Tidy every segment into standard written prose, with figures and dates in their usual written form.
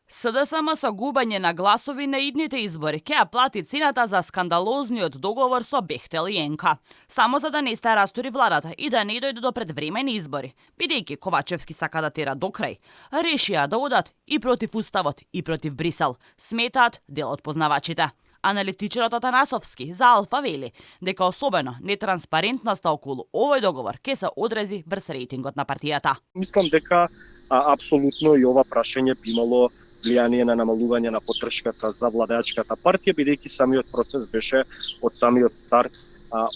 СДСМ со губање на гласови на идните избори ќе ја плати цената за скандалозниот договор со Бехтел и Енка. Само за да не се растури владата и да не дојде до предвремени избори, бидејќи Ковачевски сака да тера до крај, решија да одат и против Уставот и против Брисел, сметаат дел од познавачите. Аналитичарот Атанасовски за Алфа вели дека особено нетранспарентноста околу овој договор ќе се одрази врз рейтингот на партијата. Мислам дека апсолутно и ова прашање би имало влијание на намалување на поддршката за владеачката партија, бидејќи самиот процес беше од самиот старт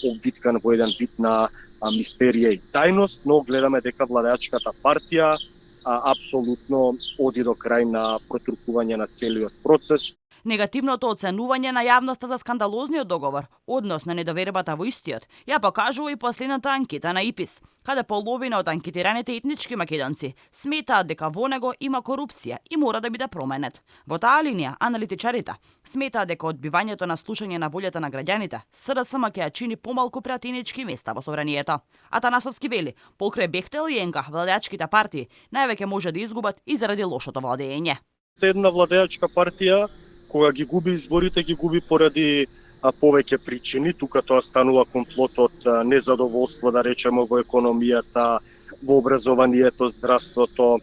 обвиткан во еден вид на мистерија и тајност, но гледаме дека владеачката партија апсолутно оди до крај на протуркување на целиот процес. Негативното оценување на јавноста за скандалозниот договор, односно недовербата во истиот, ја покажува и последната анкета на ИПИС, каде половина од анкетираните етнички македонци сметаат дека во него има корупција и мора да биде променет. Во таа линија, аналитичарите сметаат дека одбивањето на слушање на волјата на граѓаните СДСМ ќе ја чини помалку пратенички места во собранието. Атанасовски вели, покрај Бехтел и Енка, владеачките партии највеќе може да изгубат и заради лошото владење. Една владеачка партија кога ги губи изборите, ги губи поради повеќе причини. Тука тоа станува комплот од незадоволство, да речеме, во економијата, во образованието, здравството,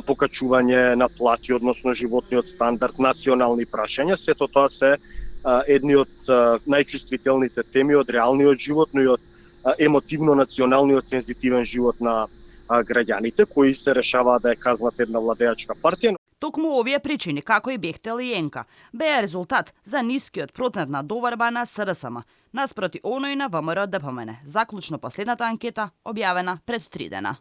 покачување на плати, односно животниот стандард, национални прашања. Сето тоа се едни од најчувствителните теми од реалниот живот, но и од емотивно-националниот сензитивен живот на граѓаните, кои се решаваат да ја казнат една владеачка партија. Токму овие причини, како и Бехтел и Енка, беа резултат за нискиот процент на доварба на СДСМ, наспроти оној на ВМРО ДПМН, заклучно последната анкета објавена пред 3 дена.